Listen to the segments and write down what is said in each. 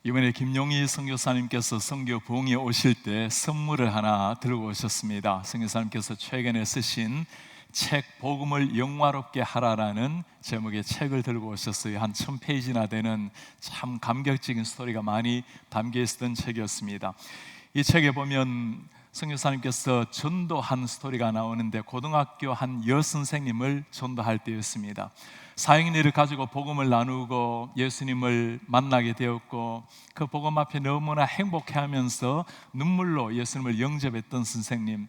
이번에 김용희 선교사님께서 선교 부흥에 오실 때 선물을 하나 들고 오셨습니다. 선교사님께서 최근에 쓰신 책 복음을 영화롭게 하라라는 제목의 책을 들고 오셨어요. 한 1000페이지나 되는 참 감격적인 스토리가 많이 담겨 있었던 책이었습니다. 이 책에 보면 선교사님께서 전도한 스토리가 나오는데 고등학교 한 여선생님을 전도할 때였습니다. 사역인을 가지고 복음을 나누고 예수님을 만나게 되었고 그 복음 앞에 너무나 행복해하면서 눈물로 예수님을 영접했던 선생님,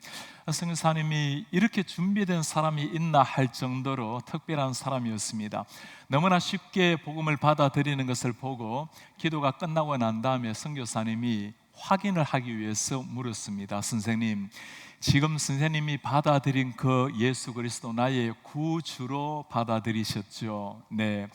선교사님이 이렇게 준비된 사람이 있나 할 정도로 특별한 사람이었습니다. 너무나 쉽게 복음을 받아들이는 것을 보고 기도가 끝나고 난 다음에 선교사님이 확인을 하기 위해서 물었습니다. 선생님, 지금 선생님이 받아들인 그 예수 그리스도 나의 구주로 받아들이셨죠? 네,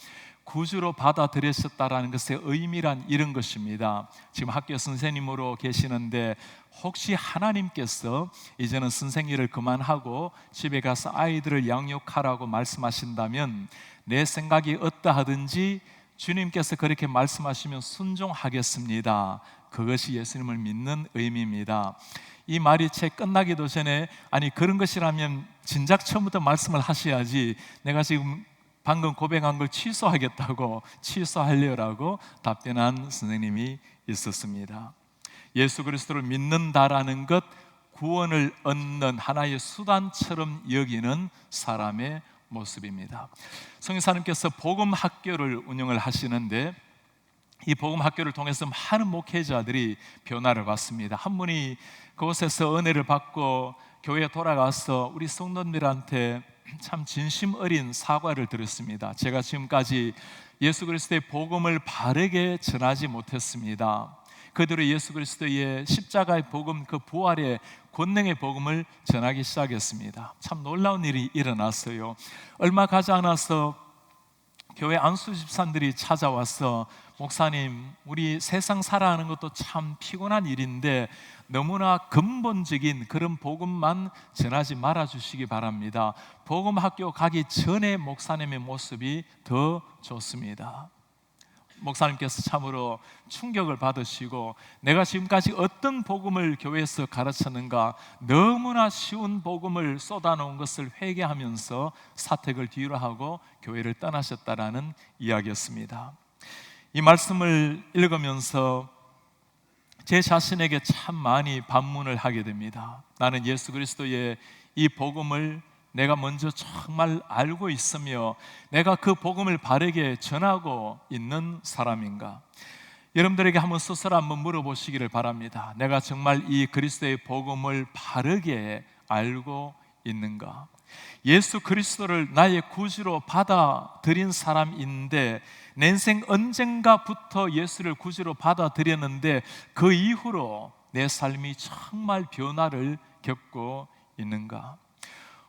구주로 받아들이셨다라는 것의 의미란 이런 것입니다. 지금 학교 선생님으로 계시는데 혹시 하나님께서 이제는 선생 일을 그만하고 집에 가서 아이들을 양육하라고 말씀하신다면 내 생각이 어떠하든지 주님께서 그렇게 말씀하시면 순종하겠습니다. 그것이 예수님을 믿는 의미입니다. 이 말이 채 끝나기도 전에 아니 그런 것이라면 진작 처음부터 말씀을 하셔야지 내가 지금 방금 고백한 걸 취소하겠다고 취소하려라고 답변한 선생님이 있었습니다. 예수 그리스도를 믿는다라는 것, 구원을 얻는 하나의 수단처럼 여기는 사람의 모습입니다. 성교사님께서 복음 학교를 운영을 하시는데 이 복음 학교를 통해서 많은 목회자들이 변화를 받습니다. 한 분이 그곳에서 은혜를 받고 교회에 돌아가서 우리 성도들한테 참 진심 어린 사과를 들었습니다. 제가 지금까지 예수 그리스도의 복음을 바르게 전하지 못했습니다. 그대로 예수 그리스도의 십자가의 복음, 그 부활의 권능의 복음을 전하기 시작했습니다. 참 놀라운 일이 일어났어요. 얼마 가지 않아서 교회 안수 집사님들이 찾아와서 목사님, 우리 세상 살아가는 것도 참 피곤한 일인데 너무나 근본적인 그런 복음만 전하지 말아주시기 바랍니다. 복음 학교 가기 전에 목사님의 모습이 더 좋습니다. 목사님께서 참으로 충격을 받으시고 내가 지금까지 어떤 복음을 교회에서 가르쳤는가, 너무나 쉬운 복음을 쏟아놓은 것을 회개하면서 사택을 뒤로 하고 교회를 떠나셨다라는 이야기였습니다. 이 말씀을 읽으면서 제 자신에게 참 많이 반문을 하게 됩니다. 나는 예수 그리스도의 이 복음을 내가 먼저 정말 알고 있으며 내가 그 복음을 바르게 전하고 있는 사람인가? 여러분들에게 한번 스스로 한번 물어보시기를 바랍니다. 내가 정말 이 그리스도의 복음을 바르게 알고 있는가? 예수 그리스도를 나의 구주로 받아들인 사람인데 내 인생 언젠가부터 예수를 구주로 받아들였는데 그 이후로 내 삶이 정말 변화를 겪고 있는가?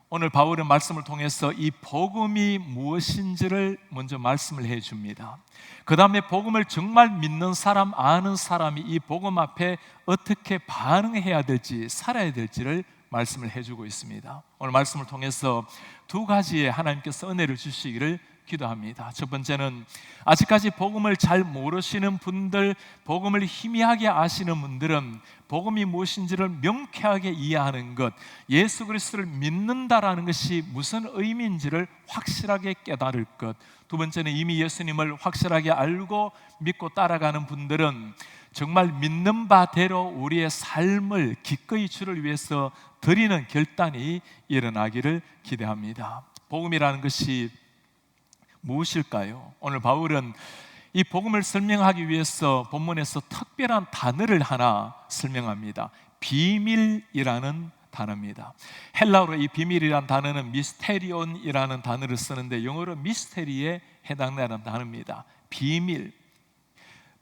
오늘 바울의 말씀을 통해서 이 복음이 무엇인지를 먼저 말씀을 해줍니다. 그 다음에 복음을 정말 믿는 사람, 아는 사람이 이 복음 앞에 어떻게 반응해야 될지, 살아야 될지를 말씀을 해주고 있습니다. 오늘 말씀을 통해서 두 가지의 하나님께서 은혜를 주시기를 기도합니다. 첫 번째는 아직까지 복음을 잘 모르시는 분들, 복음을 희미하게 아시는 분들은 복음이 무엇인지를 명쾌하게 이해하는 것, 예수 그리스도를 믿는다라는 것이 무슨 의미인지를 확실하게 깨달을 것. 두 번째는 이미 예수님을 확실하게 알고 믿고 따라가는 분들은 정말 믿는 바대로 우리의 삶을 기꺼이 주를 위해서 드리는 결단이 일어나기를 기대합니다. 복음이라는 것이 무엇일까요? 오늘 바울은 이 복음을 설명하기 위해서 본문에서 특별한 단어를 하나 설명합니다. 비밀이라는 단어입니다. 헬라어로 이 비밀이라는 단어는 미스테리온이라는 단어를 쓰는데 영어로 미스테리에 해당되는 단어입니다. 비밀.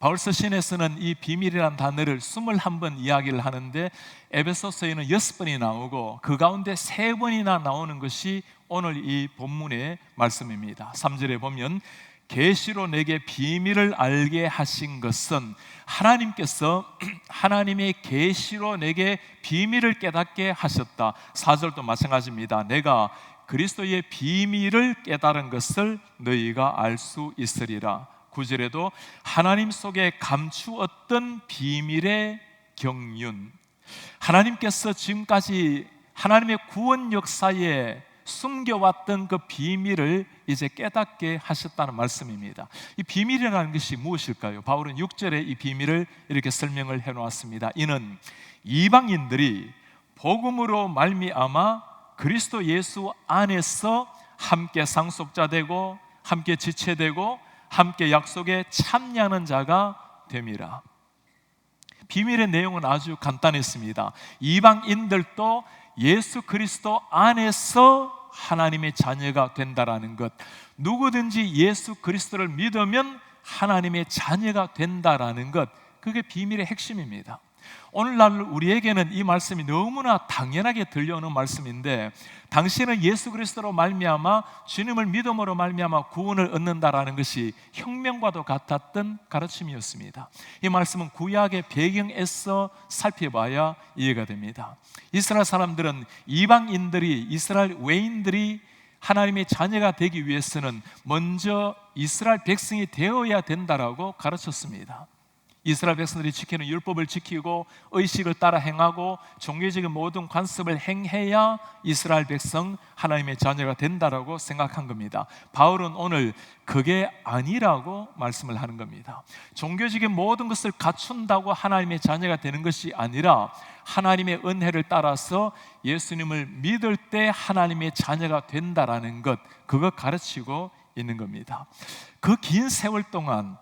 바울 서신에서는 이 비밀이라는 단어를 21번 이야기를 하는데 에베소서에는 6번이 나오고 그 가운데 3번이나 나오는 것이 오늘 이 본문의 말씀입니다. 3절에 보면 계시로 내게 비밀을 알게 하신 것은 하나님께서 하나님의 계시로 내게 비밀을 깨닫게 하셨다. 4절도 마찬가지입니다. 내가 그리스도의 비밀을 깨달은 것을 너희가 알 수 있으리라. 9절에도 하나님 속에 감추었던 비밀의 경륜, 하나님께서 지금까지 하나님의 구원 역사에 숨겨왔던 그 비밀을 이제 깨닫게 하셨다는 말씀입니다. 이 비밀이라는 것이 무엇일까요? 바울은 6절에 이 비밀을 이렇게 설명을 해놓았습니다. 이는 이방인들이 복음으로 말미암아 그리스도 예수 안에서 함께 상속자 되고 함께 지체되고 함께 약속에 참여하는 자가 됨이라. 비밀의 내용은 아주 간단했습니다. 이방인들도 예수 그리스도 안에서 하나님의 자녀가 된다라는 것, 누구든지 예수 그리스도를 믿으면 하나님의 자녀가 된다라는 것, 그게 비밀의 핵심입니다. 오늘날 우리에게는 이 말씀이 너무나 당연하게 들려오는 말씀인데, 당신은 예수 그리스도로 말미암아 주님을 믿음으로 말미암아 구원을 얻는다라는 것이 혁명과도 같았던 가르침이었습니다. 이 말씀은 구약의 배경에서 살펴봐야 이해가 됩니다. 이스라엘 사람들은 이방인들이, 이스라엘 외인들이 하나님의 자녀가 되기 위해서는 먼저 이스라엘 백성이 되어야 된다라고 가르쳤습니다. 이스라엘 백성들이 지키는 율법을 지키고 의식을 따라 행하고 종교적인 모든 관습을 행해야 이스라엘 백성 하나님의 자녀가 된다라고 생각한 겁니다. 바울은 오늘 그게 아니라고 말씀을 하는 겁니다. 종교적인 모든 것을 갖춘다고 하나님의 자녀가 되는 것이 아니라 하나님의 은혜를 따라서 예수님을 믿을 때 하나님의 자녀가 된다라는 것, 그거 가르치고 있는 겁니다. 그 긴 세월 동안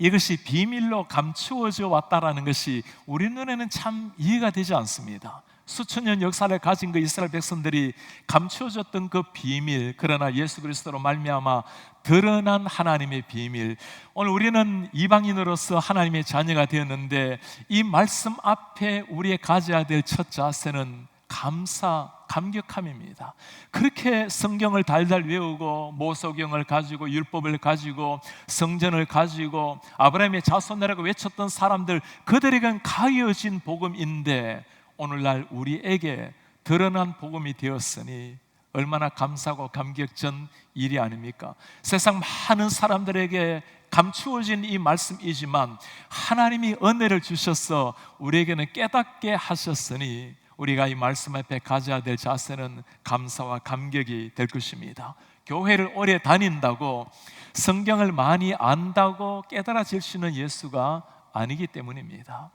이것이 비밀로 감추어져 왔다라는 것이 우리 눈에는 참 이해가 되지 않습니다. 수천 년 역사를 가진 그 이스라엘 백성들이 감추어졌던 그 비밀, 그러나 예수 그리스도로 말미암아 드러난 하나님의 비밀, 오늘 우리는 이방인으로서 하나님의 자녀가 되었는데 이 말씀 앞에 우리의 가져야 될 첫 자세는 감격함입니다. 그렇게 성경을 달달 외우고 모소경을 가지고 율법을 가지고 성전을 가지고 아브라함의 자손이라고 외쳤던 사람들, 그들에겐 가여진 복음인데 오늘날 우리에게 드러난 복음이 되었으니 얼마나 감사하고 감격전 일이 아닙니까? 세상 많은 사람들에게 감추어진 이 말씀이지만 하나님이 은혜를 주셔서 우리에게는 깨닫게 하셨으니 우리가 이 말씀 앞에 가져야 될 자세는 감사와 감격이 될 것입니다. 교회를 오래 다닌다고, 성경을 많이 안다고 깨달아질 수 있는 예수가 아니기 때문입니다.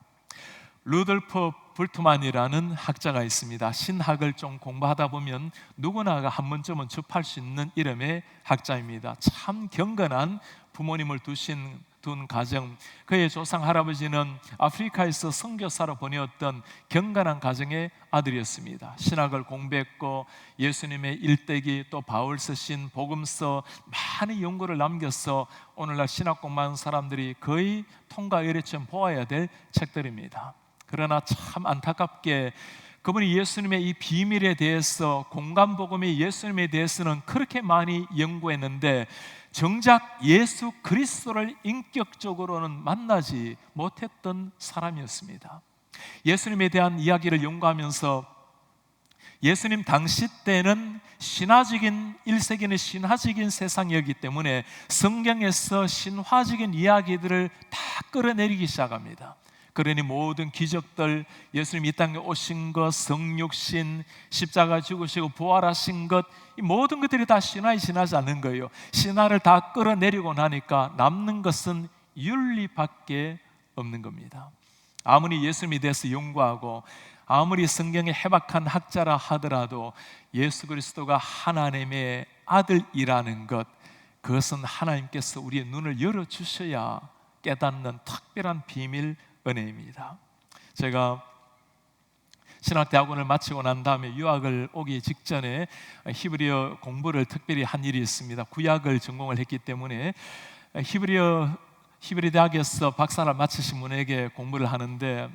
루돌프 불트만이라는 학자가 있습니다. 신학을 좀 공부하다 보면 누구나가 한 번쯤은 접할 수 있는 이름의 학자입니다. 참 경건한 부모님을 둔 가정, 그의 조상 할아버지는 아프리카에서 선교사로 보내었던 경건한 가정의 아들이었습니다. 신학을 공부했고 예수님의 일대기, 또 바울 쓰신 복음서, 많은 연구를 남겨서 오늘날 신학 공부하는 사람들이 거의 통과 의례처럼 보아야 될 책들입니다. 그러나 참 안타깝게 그분이 예수님의 이 비밀에 대해서, 공간복음의 예수님에 대해서는 그렇게 많이 연구했는데 정작 예수 그리스도를 인격적으로는 만나지 못했던 사람이었습니다. 예수님에 대한 이야기를 연구하면서 예수님 당시 때는 신화적인, 1세기는 신화적인 세상이었기 때문에 성경에서 신화적인 이야기들을 다 끌어내리기 시작합니다. 그러니 모든 기적들, 예수님이 이 땅에 오신 것, 성육신, 십자가 죽으시고 부활하신 것, 이 모든 것들이 다 신화에 지나지 않는 거예요. 신화를 다 끌어내리고 나니까 남는 것은 윤리밖에 없는 겁니다. 아무리 예수님에 대해서 연구하고 아무리 성경에 해박한 학자라 하더라도 예수 그리스도가 하나님의 아들이라는 것, 그것은 하나님께서 우리의 눈을 열어주셔야 깨닫는 특별한 비밀, 은혜입니다. 제가 신학대학원을 마치고 난 다음에 유학을 오기 직전에 히브리어 공부를 특별히 한 일이 있습니다. 구약을 전공을 했기 때문에 히브리 대학에서 박사를 마치신 분에게 공부를 하는데,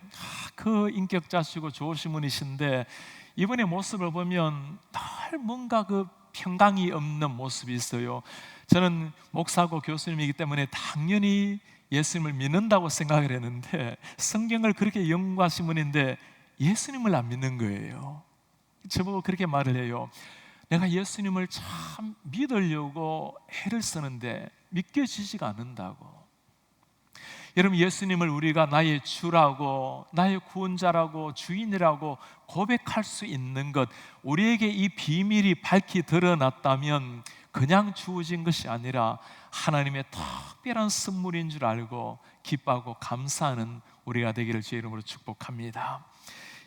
그 인격자시고 좋으신 분이신데 이분의 모습을 보면 늘 뭔가 그 평강이 없는 모습이 있어요. 저는 목사고 교수님이기 때문에 당연히 예수님을 믿는다고 생각을 했는데 성경을 그렇게 연구하신 분인데 예수님을 안 믿는 거예요. 저보고 그렇게 말을 해요. 내가 예수님을 참 믿으려고 애를 쓰는데 믿겨지지가 않는다고. 여러분, 예수님을 우리가 나의 주라고, 나의 구원자라고, 주인이라고 고백할 수 있는 것, 우리에게 이 비밀이 밝히 드러났다면 그냥 주어진 것이 아니라 하나님의 특별한 선물인 줄 알고 기뻐하고 감사하는 우리가 되기를 주의 이름으로 축복합니다.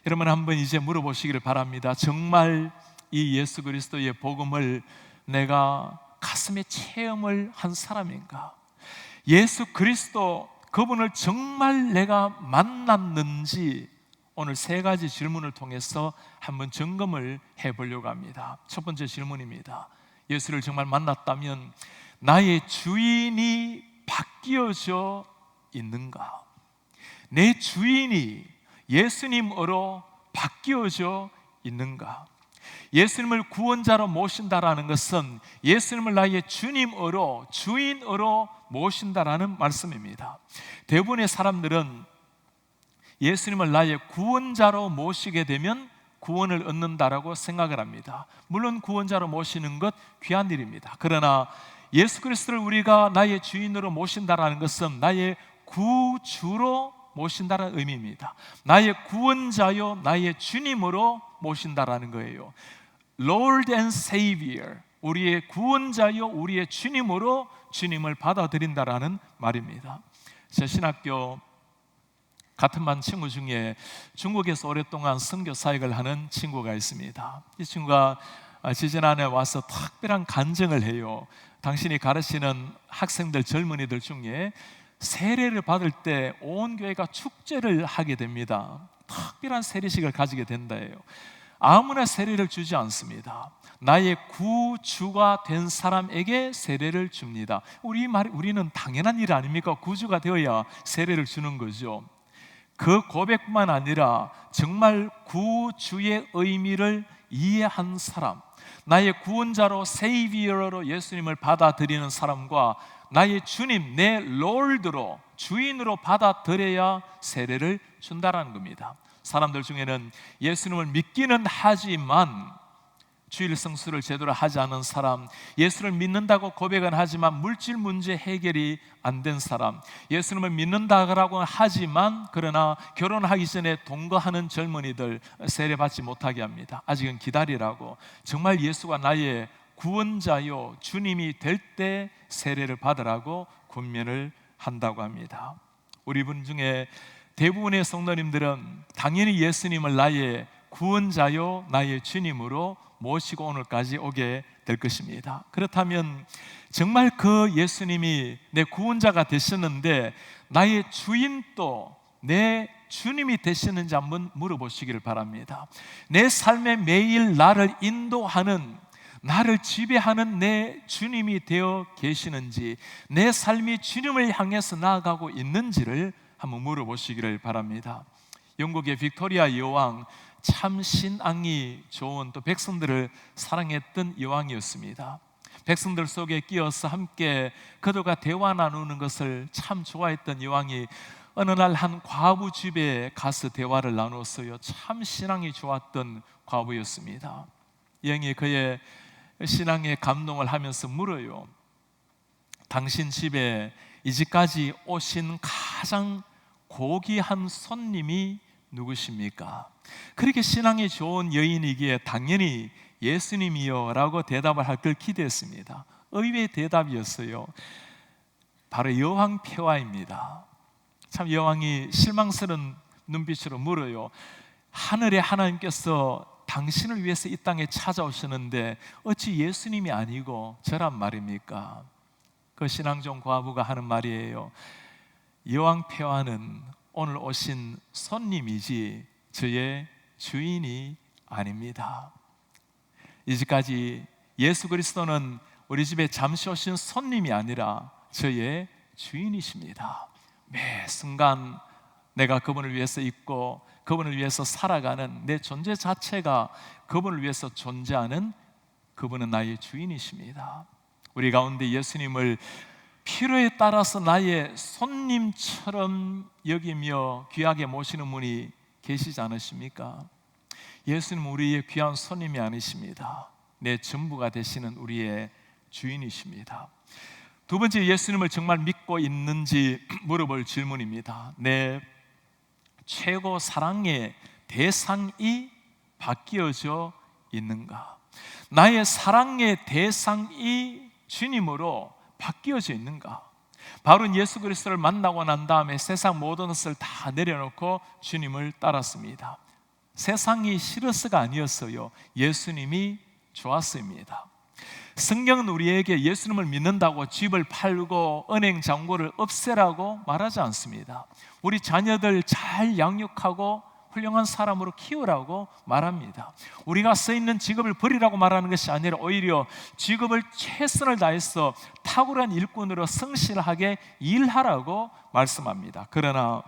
여러분, 한번 이제 물어보시기를 바랍니다. 정말 이 예수 그리스도의 복음을 내가 가슴에 체험을 한 사람인가? 예수 그리스도 그분을 정말 내가 만났는지 오늘 세 가지 질문을 통해서 한번 점검을 해보려고 합니다. 첫 번째 질문입니다. 예수를 정말 만났다면 나의 주인이 바뀌어져 있는가? 내 주인이 예수님으로 바뀌어져 있는가? 예수님을 구원자로 모신다라는 것은 예수님을 나의 주님으로, 주인으로 모신다라는 말씀입니다. 대부분의 사람들은 예수님을 나의 구원자로 모시게 되면 구원을 얻는다라고 생각을 합니다. 물론 구원자로 모시는 것 귀한 일입니다. 그러나 예수 그리스도를 우리가 나의 주인으로 모신다라는 것은 나의 구주로 모신다라는 의미입니다. 나의 구원자요, 나의 주님으로 모신다라는 거예요. Lord and Savior, 우리의 구원자요, 우리의 주님으로 주님을 받아들인다라는 말입니다. 제 신학교 같은 반 친구 중에 중국에서 오랫동안 선교 사역을 하는 친구가 있습니다. 이 친구가 지지난해 와서 특별한 간증을 해요. 당신이 가르치는 학생들, 젊은이들 중에 세례를 받을 때 온 교회가 축제를 하게 됩니다. 특별한 세례식을 가지게 된다예요. 아무나 세례를 주지 않습니다. 나의 구주가 된 사람에게 세례를 줍니다. 우리는 당연한 일 아닙니까? 구주가 되어야 세례를 주는 거죠. 그 고백뿐만 아니라 정말 구주의 의미를 이해한 사람, 나의 구원자로, 세이비어로 예수님을 받아들이는 사람과 나의 주님, 내 롤드로, 주인으로 받아들여야 세례를 준다라는 겁니다. 사람들 중에는 예수님을 믿기는 하지만 주일 성수를 제대로 하지 않은 사람, 예수를 믿는다고 고백은 하지만 물질 문제 해결이 안 된 사람, 예수님을 믿는다고 하지만 그러나 결혼하기 전에 동거하는 젊은이들 세례받지 못하게 합니다. 아직은 기다리라고. 정말 예수가 나의 구원자요 주님이 될 때 세례를 받으라고 권면을 한다고 합니다. 우리 분 중에 대부분의 성도님들은 당연히 예수님을 나의 구원자요 나의 주님으로 모시고 오늘까지 오게 될 것입니다. 그렇다면 정말 그 예수님이 내 구원자가 되셨는데 나의 주인도 내 주님이 되시는지 한번 물어보시기를 바랍니다. 내 삶에 매일 나를 인도하는, 나를 지배하는 내 주님이 되어 계시는지, 내 삶이 주님을 향해서 나아가고 있는지를 한번 물어보시기를 바랍니다. 영국의 빅토리아 여왕, 참 신앙이 좋은, 또 백성들을 사랑했던 여왕이었습니다. 백성들 속에 끼어서 함께 그들과 대화 나누는 것을 참 좋아했던 여왕이 어느 날 한 과부 집에 가서 대화를 나눴어요. 참 신앙이 좋았던 과부였습니다. 여왕이 그의 신앙에 감동을 하면서 물어요. 당신 집에 이제까지 오신 가장 고귀한 손님이 누구십니까? 그렇게 신앙이 좋은 여인이기에 당연히 예수님이요 라고 대답을 할 걸 기대했습니다. 의외의 대답이었어요. 바로 여왕 폐하입니다. 참 여왕이 실망스러운 눈빛으로 물어요. 하늘의 하나님께서 당신을 위해서 이 땅에 찾아오셨는데 어찌 예수님이 아니고 저란 말입니까? 그 신앙 좋은 과부가 하는 말이에요. 여왕 폐하는 오늘 오신 손님이지 저의 주인이 아닙니다. 이제까지 예수 그리스도는 우리 집에 잠시 오신 손님이 아니라 저의 주인이십니다. 매 순간 내가 그분을 위해서 있고 그분을 위해서 살아가는 내 존재 자체가 그분을 위해서 존재하는 그분은 나의 주인이십니다. 우리 가운데 예수님을 필요에 따라서 나의 손님처럼 여기며 귀하게 모시는 분이 계시지 않으십니까? 예수님은 우리의 귀한 손님이 아니십니다. 내 전부가 되시는 우리의 주인이십니다. 두 번째, 예수님을 정말 믿고 있는지 물어볼 질문입니다. 내 최고 사랑의 대상이 바뀌어져 있는가? 나의 사랑의 대상이 주님으로 바뀌어져 있는가? 바울은 예수 그리스도를 만나고 난 다음에 세상 모든 것을 다 내려놓고 주님을 따랐습니다. 세상이 싫어서가 아니었어요. 예수님이 좋았습니다. 성경은 우리에게 예수님을 믿는다고 집을 팔고 은행 잔고를 없애라고 말하지 않습니다. 우리 자녀들 잘 양육하고 훌륭한 사람으로 키우라고 말합니다. 우리가 써있는 직업을 버리라고 말하는 것이 아니라 오히려 직업을 최선을 다해서 탁월한 일꾼으로 성실하게 일하라고 말씀합니다. 그러나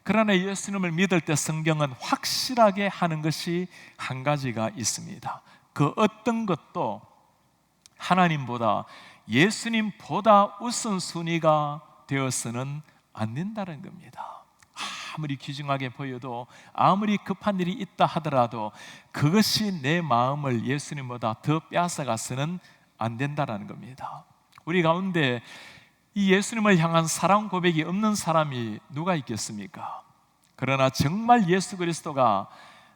예수님을 믿을 때 성경은 확실하게 하는 것이 한 가지가 있습니다. 그 어떤 것도 하나님보다, 예수님보다 우선순위가 되어서는 안 된다는 겁니다. 아무리 귀중하게 보여도, 아무리 급한 일이 있다 하더라도 그것이 내 마음을 예수님보다 더 빼앗아가서는 안 된다는 겁니다. 우리 가운데 이 예수님을 향한 사랑 고백이 없는 사람이 누가 있겠습니까? 그러나 정말 예수 그리스도가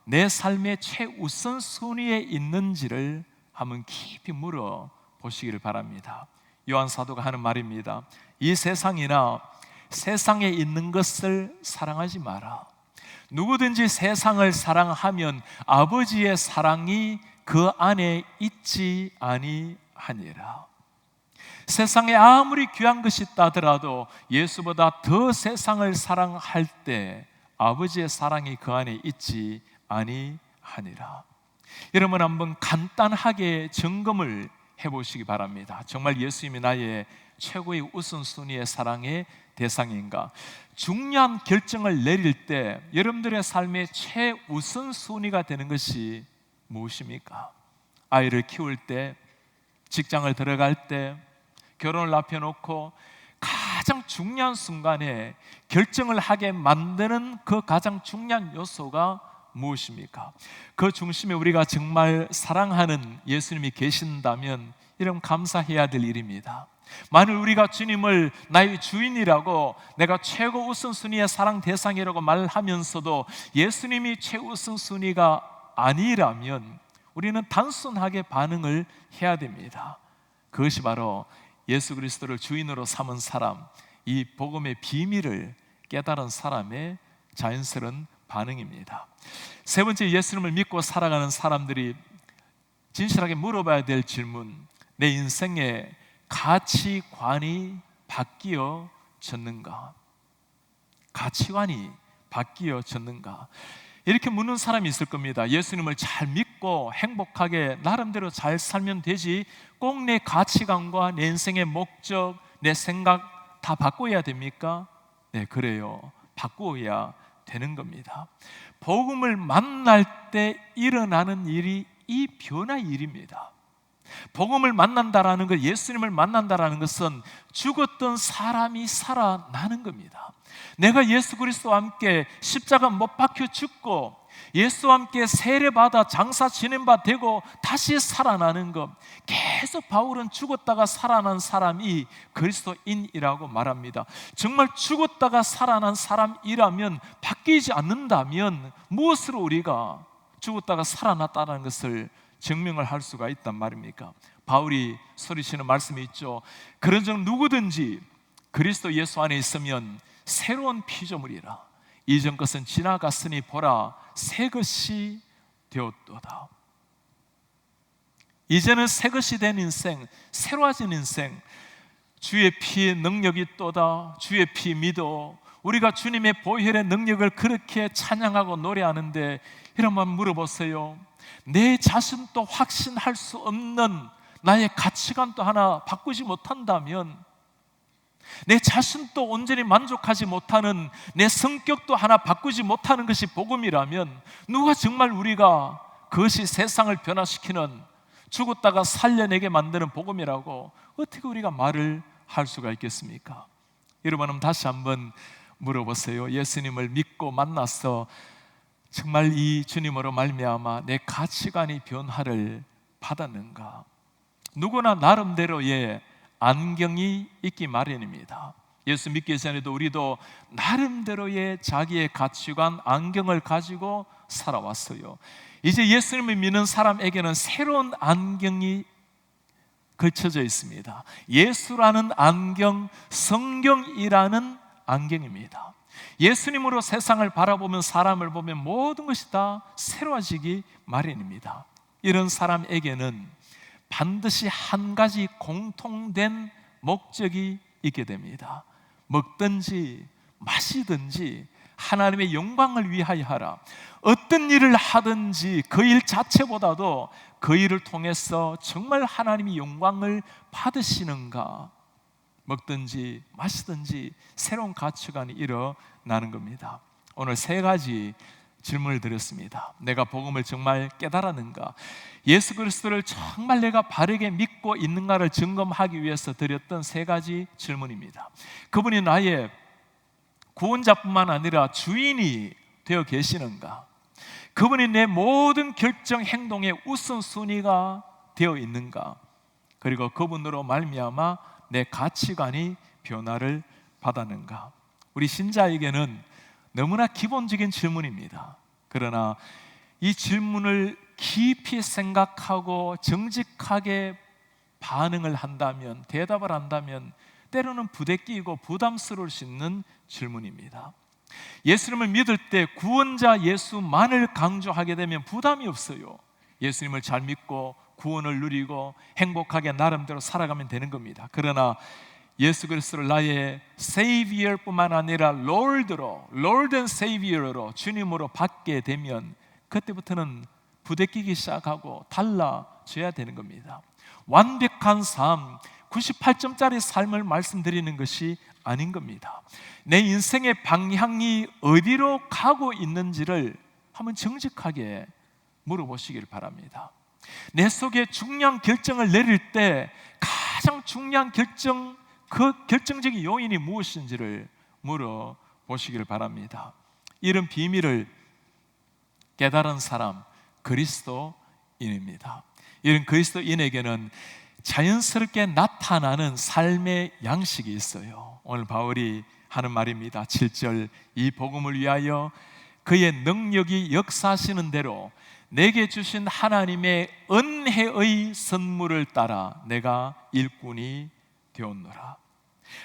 내 삶의 최우선순위에 있는지를 한번 깊이 물어보시기를 바랍니다. 요한 사도가 하는 말입니다. 이 세상이나 세상에 있는 것을 사랑하지 마라. 누구든지 세상을 사랑하면 아버지의 사랑이 그 안에 있지 아니하니라. 세상에 아무리 귀한 것이 있다 하더라도 예수보다 더 세상을 사랑할 때 아버지의 사랑이 그 안에 있지 아니하니라. 여러분, 한번 간단하게 점검을 해보시기 바랍니다. 정말 예수님이 나의 최고의 우선순위의 사랑의 대상인가? 중요한 결정을 내릴 때 여러분들의 삶의 최우선순위가 되는 것이 무엇입니까? 아이를 키울 때, 직장을 들어갈 때, 결혼을 앞에 놓고 가장 중요한 순간에 결정을 하게 만드는 그 가장 중요한 요소가 무엇입니까? 그 중심에 우리가 정말 사랑하는 예수님이 계신다면 이런 감사해야 될 일입니다. 만일 우리가 주님을 나의 주인이라고, 내가 최고 우선순위의 사랑 대상이라고 말하면서도 예수님이 최우선순위가 아니라면 우리는 단순하게 반응을 해야 됩니다. 그것이 바로 예수 그리스도를 주인으로 삼은 사람, 이 복음의 비밀을 깨달은 사람의 자연스러운 반응입니다. 세 번째, 예수님을 믿고 살아가는 사람들이 진실하게 물어봐야 될 질문, 내 인생의 가치관이 바뀌어졌는가? 가치관이 바뀌어졌는가? 이렇게 묻는 사람이 있을 겁니다. 예수님을 잘 믿고 행복하게 나름대로 잘 살면 되지, 꼭 내 가치관과 내 인생의 목적, 내 생각 다 바꿔야 됩니까? 네, 그래요. 바꿔야 되는 겁니다. 복음을 만날 때 일어나는 일이 이 변화의 일입니다. 복음을 만난다라는 것, 예수님을 만난다라는 것은 죽었던 사람이 살아나는 겁니다. 내가 예수 그리스도와 함께 십자가 못 박혀 죽고 예수와 함께 세례받아 장사 지낸 바 되고 다시 살아나는 것, 계속 바울은 죽었다가 살아난 사람이 그리스도인이라고 말합니다. 정말 죽었다가 살아난 사람이라면, 바뀌지 않는다면 무엇으로 우리가 죽었다가 살아났다는 것을 증명을 할 수가 있단 말입니까? 바울이 소리치는 말씀이 있죠. 그런즉 누구든지 그리스도 예수 안에 있으면 새로운 피조물이라. 이전 것은 지나갔으니 보라, 새 것이 되었도다. 이제는 새 것이 된 인생, 새로워진 인생, 주의 피의 능력이 있도다. 주의 피 믿어. 우리가 주님의 보혈의 능력을 그렇게 찬양하고 노래하는데 이런 말 물어보세요. 내 자신도 확신할 수 없는 나의 가치관도 하나 바꾸지 못한다면, 내 자신도 온전히 만족하지 못하는 내 성격도 하나 바꾸지 못하는 것이 복음이라면, 누가 정말 우리가 그것이 세상을 변화시키는, 죽었다가 살려내게 만드는 복음이라고 어떻게 우리가 말을 할 수가 있겠습니까? 여러분, 다시 한번 물어보세요. 예수님을 믿고 만나서 정말 이 주님으로 말미암아 내 가치관이 변화를 받았는가? 누구나 나름대로의 안경이 있기 마련입니다. 예수 믿기 전에도 우리도 나름대로의 자기의 가치관, 안경을 가지고 살아왔어요. 이제 예수님을 믿는 사람에게는 새로운 안경이 걸쳐져 있습니다. 예수라는 안경, 성경이라는 안경입니다. 예수님으로 세상을 바라보면, 사람을 보면 모든 것이 다 새로워지기 마련입니다. 이런 사람에게는 반드시 한 가지 공통된 목적이 있게 됩니다. 먹든지 마시든지 하나님의 영광을 위하여 하라. 어떤 일을 하든지 그 일 자체보다도 그 일을 통해서 정말 하나님이 영광을 받으시는가? 먹든지 마시든지 새로운 가치관이 일어나는 겁니다. 오늘 세 가지 질문을 드렸습니다. 내가 복음을 정말 깨달았는가? 예수 그리스도를 정말 내가 바르게 믿고 있는가를 점검하기 위해서 드렸던 세 가지 질문입니다. 그분이 나의 구원자뿐만 아니라 주인이 되어 계시는가? 그분이 내 모든 결정 행동의 우선순위가 되어 있는가? 그리고 그분으로 말미암아 내 가치관이 변화를 받았는가? 우리 신자에게는 너무나 기본적인 질문입니다. 그러나 이 질문을 깊이 생각하고 정직하게 반응을 한다면, 대답을 한다면 때로는 부대끼고 부담스러울 수 있는 질문입니다. 예수님을 믿을 때 구원자 예수만을 강조하게 되면 부담이 없어요. 예수님을 잘 믿고 구원을 누리고 행복하게 나름대로 살아가면 되는 겁니다. 그러나 예수 그리스도를 나의 Savior뿐만 아니라 Lord로, Lord and Savior로, 주님으로 받게 되면 그때부터는 부대끼기 시작하고 달라져야 되는 겁니다. 완벽한 삶, 98점짜리 삶을 말씀드리는 것이 아닌 겁니다. 내 인생의 방향이 어디로 가고 있는지를 한번 정직하게 물어보시길 바랍니다. 내 속에 중요한 결정을 내릴 때 가장 중요한 결정, 그 결정적인 요인이 무엇인지를 물어보시길 바랍니다. 이런 비밀을 깨달은 사람, 그리스도인입니다. 이런 그리스도인에게는 자연스럽게 나타나는 삶의 양식이 있어요. 오늘 바울이 하는 말입니다. 7절, 이 복음을 위하여 그의 능력이 역사하시는 대로 내게 주신 하나님의 은혜의 선물을 따라 내가 일꾼이 되었노라.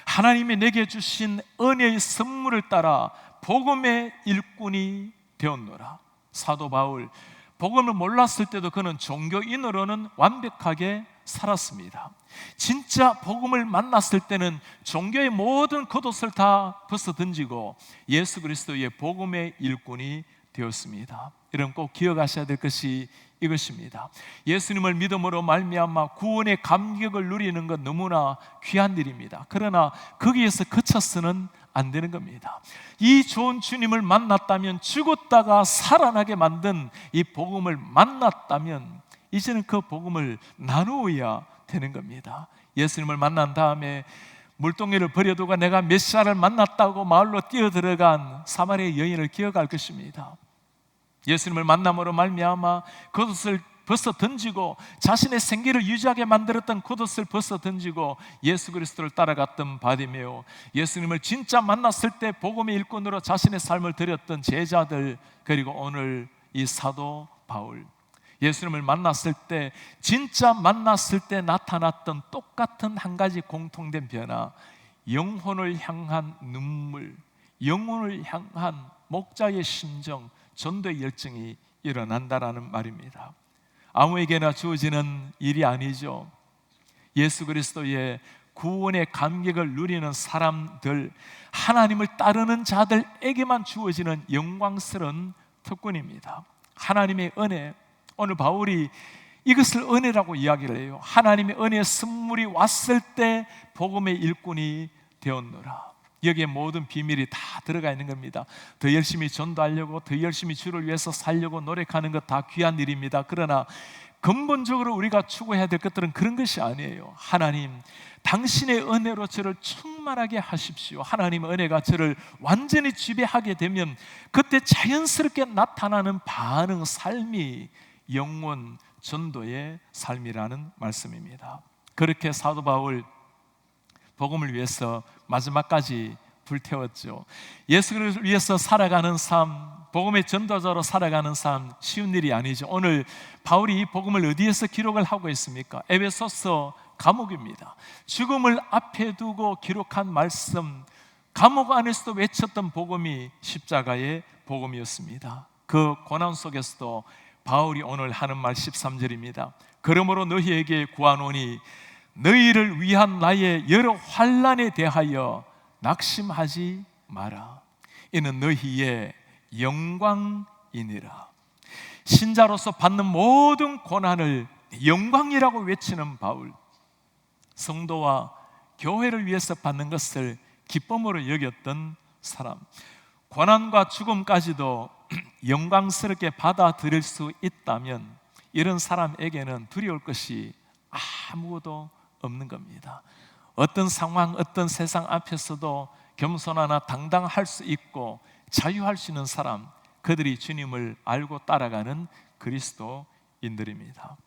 하나님이 내게 주신 은혜의 선물을 따라 복음의 일꾼이 되었노라. 사도 바울, 복음을 몰랐을 때도 그는 종교인으로는 완벽하게 살았습니다. 진짜 복음을 만났을 때는 종교의 모든 겉옷을 다 벗어 던지고 예수 그리스도의 복음의 일꾼이 되었습니다. 여러분 꼭 기억하셔야 될 것이 이것입니다. 예수님을 믿음으로 말미암아 구원의 감격을 누리는 건 너무나 귀한 일입니다. 그러나 거기에서 그쳐서는 안 되는 겁니다. 이 좋은 주님을 만났다면, 죽었다가 살아나게 만든 이 복음을 만났다면 이제는 그 복음을 나누어야 되는 겁니다. 예수님을 만난 다음에 물동이를 버려두고 내가 메시아를 만났다고 마을로 뛰어들어간 사마리아 여인을 기억할 것입니다. 예수님을 만남으로 말미암아 겉옷을 벗어 던지고 자신의 생기를 유지하게 만들었던 겉옷을 벗어 던지고 예수 그리스도를 따라갔던 바디메오, 예수님을 진짜 만났을 때 복음의 일꾼으로 자신의 삶을 드렸던 제자들, 그리고 오늘 이 사도 바울, 예수님을 만났을 때, 진짜 만났을 때 나타났던 똑같은 한 가지 공통된 변화, 영혼을 향한 눈물, 영혼을 향한 목자의 심정, 전도의 열정이 일어난다라는 말입니다. 아무에게나 주어지는 일이 아니죠. 예수 그리스도의 구원의 감격을 누리는 사람들, 하나님을 따르는 자들에게만 주어지는 영광스러운 특권입니다. 하나님의 은혜, 오늘 바울이 이것을 은혜라고 이야기를 해요. 하나님의 은혜의 선물이 왔을 때 복음의 일꾼이 되었노라. 여기에 모든 비밀이 다 들어가 있는 겁니다. 더 열심히 전도하려고, 더 열심히 주를 위해서 살려고 노력하는 것 다 귀한 일입니다. 그러나 근본적으로 우리가 추구해야 될 것들은 그런 것이 아니에요. 하나님, 당신의 은혜로 저를 충만하게 하십시오. 하나님의 은혜가 저를 완전히 지배하게 되면 그때 자연스럽게 나타나는 반응, 삶이 영혼, 전도의 삶이라는 말씀입니다. 그렇게 사도 바울 복음을 위해서 마지막까지 불태웠죠. 예수를 위해서 살아가는 삶, 복음의 전도자로 살아가는 삶, 쉬운 일이 아니죠. 오늘 바울이 이 복음을 어디에서 기록을 하고 있습니까? 에베소서 감옥입니다. 죽음을 앞에 두고 기록한 말씀, 감옥 안에서도 외쳤던 복음이 십자가의 복음이었습니다. 그 고난 속에서도 바울이 오늘 하는 말 13절입니다. 그러므로 너희에게 구하노니 너희를 위한 나의 여러 환난에 대하여 낙심하지 마라. 이는 너희의 영광이니라. 신자로서 받는 모든 고난을 영광이라고 외치는 바울, 성도와 교회를 위해서 받는 것을 기쁨으로 여겼던 사람, 고난과 죽음까지도 영광스럽게 받아들일 수 있다면 이런 사람에게는 두려울 것이 아무것도 없는 겁니다. 어떤 상황, 어떤 세상 앞에서도 겸손하나 당당할 수 있고 자유할 수 있는 사람, 그들이 주님을 알고 따라가는 그리스도인들입니다.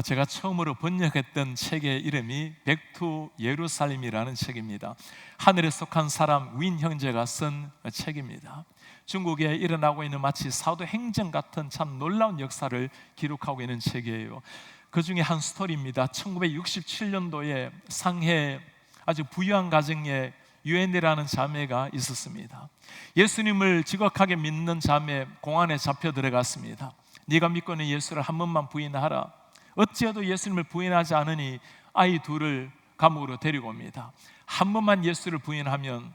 제가 처음으로 번역했던 책의 이름이 백투 예루살렘이라는 책입니다. 하늘에 속한 사람 윈 형제가 쓴 책입니다. 중국에 일어나고 있는 마치 사도행전 같은 참 놀라운 역사를 기록하고 있는 책이에요. 그 중에 한 스토리입니다. 1967년도에 상해 아주 부유한 가정에 유엔이라는 자매가 있었습니다. 예수님을 지극하게 믿는 자매, 공안에 잡혀 들어갔습니다. 네가 믿고 있는 예수를 한 번만 부인하라. 어찌해도 예수님을 부인하지 않으니 아이 둘을 감옥으로 데리고 옵니다. 한 번만 예수를 부인하면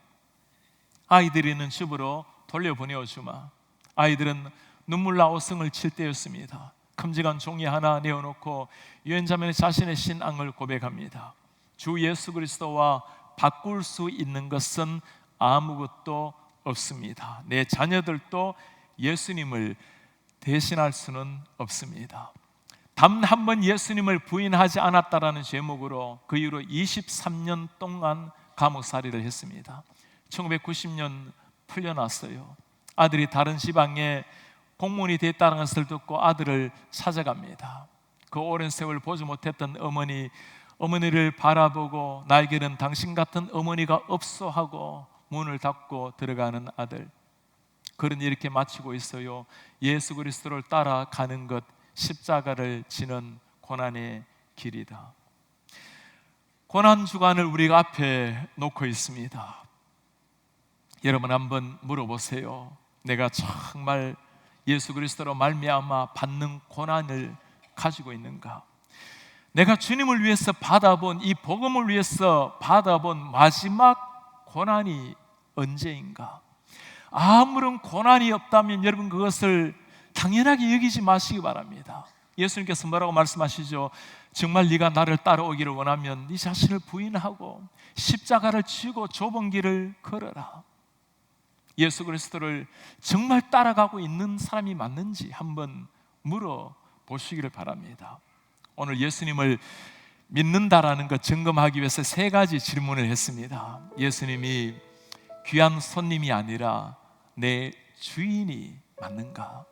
아이들이 있는 집으로 돌려보내어 주마. 아이들은 눈물 나오성을 칠 때였습니다. 큼직한 종이 하나 내어놓고 유엔자매는 자신의 신앙을 고백합니다. 주 예수 그리스도와 바꿀 수 있는 것은 아무것도 없습니다. 내 자녀들도 예수님을 대신할 수는 없습니다. 단 한 번 예수님을 부인하지 않았다라는 제목으로 그 이후로 23년 동안 감옥살이를 했습니다. 1990년 풀려났어요. 아들이 다른 지방에 공무원이 됐다는 것을 듣고 아들을 찾아갑니다. 그 오랜 세월 보지 못했던 어머니를 바라보고 나에게는 당신 같은 어머니가 없어 하고 문을 닫고 들어가는 아들. 그는 이렇게 마치고 있어요. 예수 그리스도를 따라가는 것, 십자가를 지는 고난의 길이다. 고난 주간을 우리가 앞에 놓고 있습니다. 여러분 한번 물어보세요. 내가 정말 예수 그리스도로 말미암아 받는 고난을 가지고 있는가? 내가 주님을 위해서 받아본, 이 복음을 위해서 받아본 마지막 고난이 언제인가? 아무런 고난이 없다면 여러분 그것을 당연하게 여기지 마시기 바랍니다. 예수님께서 뭐라고 말씀하시죠? 정말 네가 나를 따라오기를 원하면 네 자신을 부인하고 십자가를 지고 좁은 길을 걸어라. 예수 그리스도를 정말 따라가고 있는 사람이 맞는지 한번 물어보시기를 바랍니다. 오늘 예수님을 믿는다라는 것 점검하기 위해서 세 가지 질문을 했습니다. 예수님이 귀한 손님이 아니라 내 주인이 맞는가?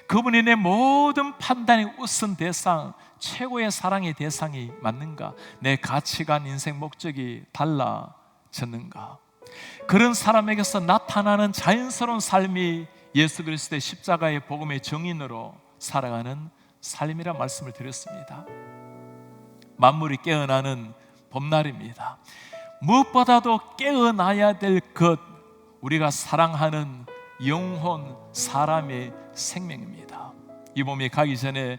그분이 내 모든 판단의 우선 대상, 최고의 사랑의 대상이 맞는가? 내 가치관, 인생 목적이 달라졌는가? 그런 사람에게서 나타나는 자연스러운 삶이 예수 그리스도의 십자가의 복음의 정인으로 살아가는 삶이란 말씀을 드렸습니다. 만물이 깨어나는 봄날입니다. 무엇보다도 깨어나야 될 것, 우리가 사랑하는 영혼, 사람의 생명입니다. 이 봄이 가기 전에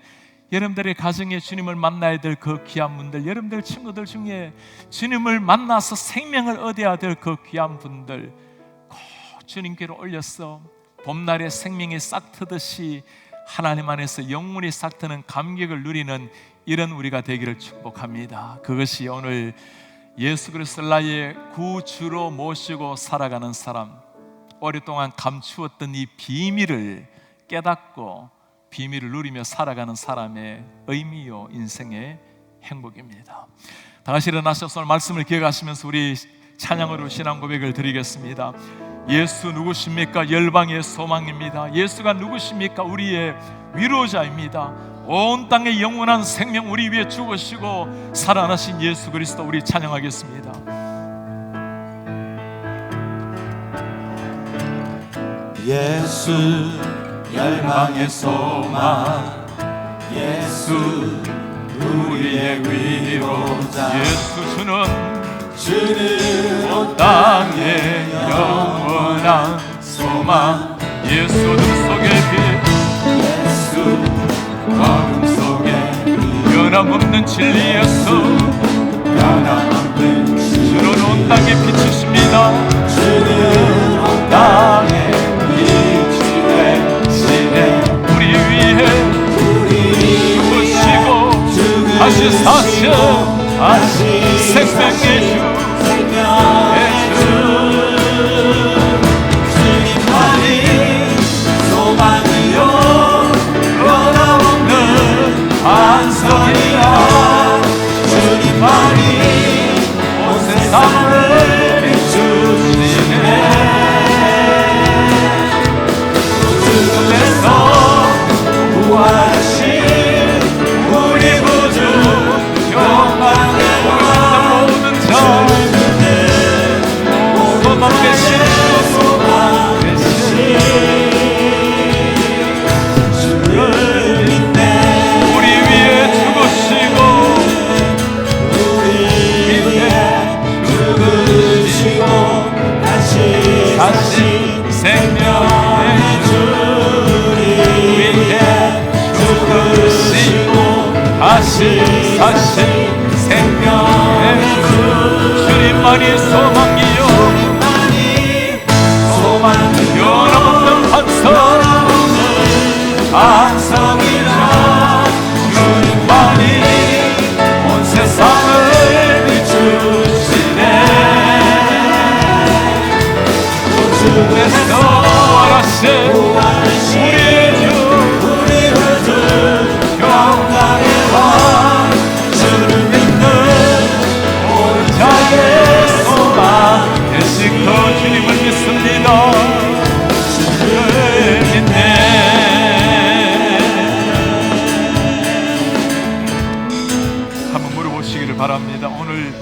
여러분들의 가정에 주님을 만나야 될 그 귀한 분들, 여러분들 친구들 중에 주님을 만나서 생명을 얻어야 될 그 귀한 분들 꼭 주님께로 올려서 봄날에 생명이 싹 트듯이 하나님 안에서 영혼이 싹 트는 감격을 누리는 이런 우리가 되기를 축복합니다. 그것이 오늘 예수 그리스도를 나의 구주로 모시고 살아가는 사람, 오랫동안 감추었던 이 비밀을 깨닫고 비밀을 누리며 살아가는 사람의 의미요 인생의 행복입니다. 다 같이 일어나셔서 오늘 말씀을 기억하시면서 우리 찬양으로 신앙 고백을 드리겠습니다. 예수 누구십니까? 열방의 소망입니다. 예수가 누구십니까? 우리의 위로자입니다. 온 땅의 영원한 생명 우리 위에 죽으시고 살아나신 예수 그리스도, 우리 찬양하겠습니다. 예수 열방의 소망, 예수 우리의 위로자, 예수 주는 온 땅의 영원한 소망, 예수 어둠 속의 빛, 예수 어둠 속에 변함없는 진리에서 변함없는 주는 온 땅의 빛이십니다. 주는 온 땅의 빛이 되시네. 우리 위해 죽으시고 다시 사셔 생명의 주, 주님만이 소망이요 변함없는 반석이라. 주님만이 온 세상을 비추시네. 죽음에서 부활하신 우리 구주 영광의 모든 자 소망 되신 주를 믿네. 우리 위에 죽으시고 우리 위해 죽으시고 다시 생명의 주리 위해 죽으시고 다시 사신 생명의 주, 주님만이 소망이요 변함없는 반석이라. 주님만이 온 세상을 비추시네. 죽음에서 부활하신 우리의 주, 우리 구주 영광의 왕, 주를 믿는 온 자의 소망 예수도 주님을 믿습니다. 주를 믿네. 한번 물어보시기를 바랍니다. 오늘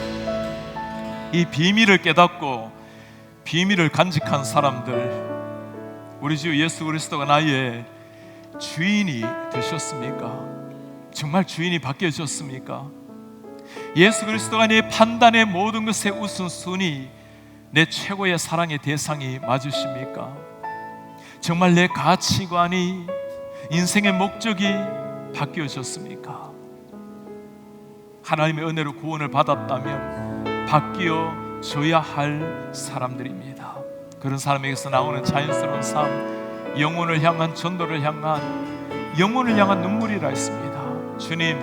이 비밀을 깨닫고 비밀을 간직한 사람들, 우리 주 예수 그리스도가 나의 주인이 되셨습니까? 정말 주인이 바뀌어졌습니까? 예수 그리스도가 내 판단의 모든 것의 우선순위, 내 최고의 사랑의 대상이 맞으십니까? 정말 내 가치관이, 인생의 목적이 바뀌어졌습니까? 하나님의 은혜로 구원을 받았다면 바뀌어져야 할 사람들입니다. 그런 사람에게서 나오는 자연스러운 삶, 영혼을 향한 전도를 향한, 영혼을 향한 눈물이라 했습니다. 주님,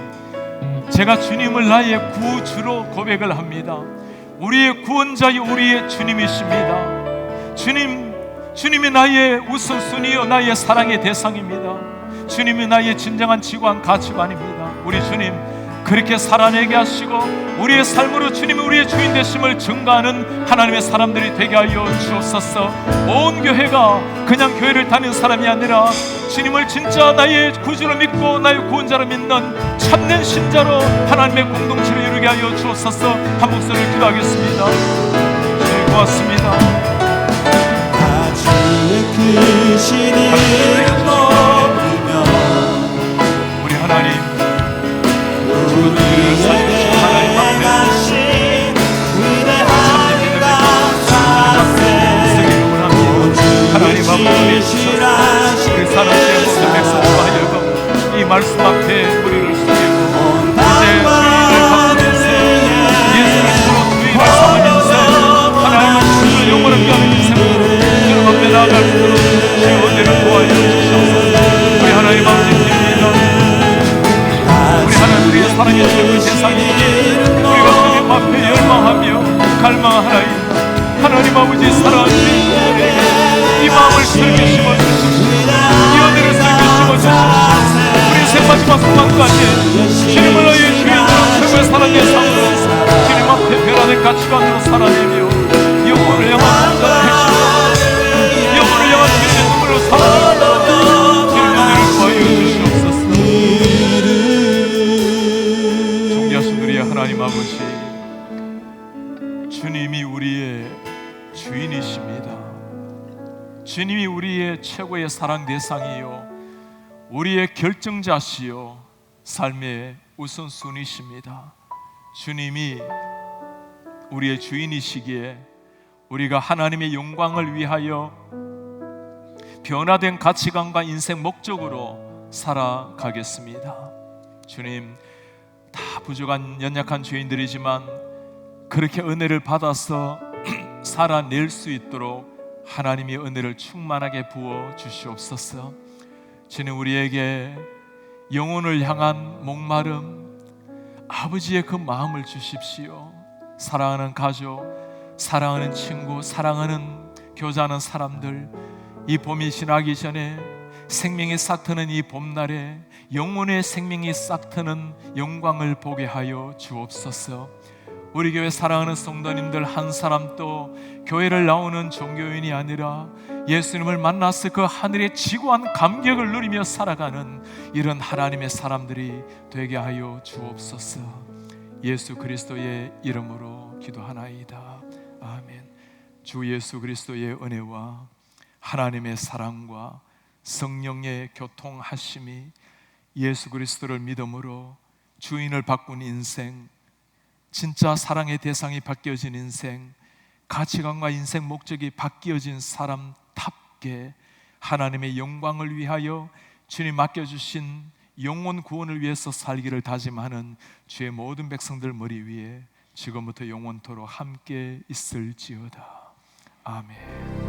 제가 주님을 나의 구주로 고백을 합니다. 우리의 구원자여 우리의 주님이십니다. 주님이 나의 우선순위요 나의 사랑의 대상입니다. 주님이 나의 진정한 지구한 가치관입니다. 우리 주님, 그렇게 살아내게 하시고 우리의 삶으로 주님이 우리의 주인 되심을 증거하는 하나님의 사람들이 되게 하여 주옵소서. 온 교회가 그냥 교회를 다니는 사람이 아니라 주님을 진짜 나의 구주로 믿고 나의 구원자로 믿는 참된 신자로 하나님의 공동체를 이루게 하여 주옵소서. 한 목소리를 기도하겠습니다. 주님 고맙습니다. 주의 크신 이름 높이며 우리 하나님, 우리에게 행하신 위대한 감사세. 하나님 아버지, 그 사람들의 모든 백성으로 하여금 이 말씀 앞에 우리를 숙이고 이제 주인을 받으면서 예수를 주로 주인을 삼으면서 하나님의 주를 영원하게 하는 인생으로 주님 앞에 나아갈 수 있도록 주의 은혜를 도와여 주시옵소서. 우리 하나님 아버지입니다. 우리 하나님의 사랑의 최고의 대상이니 우리가 주님 앞에 열망하며 갈망하나이다. 하나님 아버지 사랑하시는 이 마음을 새롭게 심어주십시오. 이 은혜를 새롭게 심어주십시오. 우리 새 마지막 순간까지 주님을 너의 주인으로 최고의 사랑의 삶으로 주님 앞에 변화된 가치관으로 살아내며 영혼을 향한 전도해 주시옵소서. 하나님 아버지, 주님이 우리의 주인이십니다. 주님이 우리의 최고의 사랑 대상이요, 우리의 결정자시요, 삶의 우선순위십니다. 주님이 우리의 주인이시기에 우리가 하나님의 영광을 위하여 변화된 가치관과 인생 목적으로 살아가겠습니다. 주님, 다 부족한 연약한 죄인들이지만 그렇게 은혜를 받아서 살아낼 수 있도록 하나님의 은혜를 충만하게 부어 주시옵소서. 주님, 우리에게 영혼을 향한 목마름, 아버지의 그 마음을 주십시오. 사랑하는 가족, 사랑하는 친구, 사랑하는 교제하는 사람들, 이 봄이 지나기 전에 생명이 싹트는 이 봄날에 영혼의 생명이 싹트는 영광을 보게 하여 주옵소서. 우리 교회 사랑하는 성도님들 한 사람도 교회를 나오는 종교인이 아니라 예수님을 만나서 그 하늘의 지고한 감격을 누리며 살아가는 이런 하나님의 사람들이 되게 하여 주옵소서. 예수 그리스도의 이름으로 기도하나이다. 아멘. 주 예수 그리스도의 은혜와 하나님의 사랑과 성령의 교통하심이 예수 그리스도를 믿음으로 주인을 바꾼 인생, 진짜 사랑의 대상이 바뀌어진 인생, 가치관과 인생 목적이 바뀌어진 사람답게 하나님의 영광을 위하여 주님 맡겨주신 영혼 구원을 위해서 살기를 다짐하는 주의 모든 백성들 머리 위에 지금부터 영원토록 함께 있을지어다. 아멘.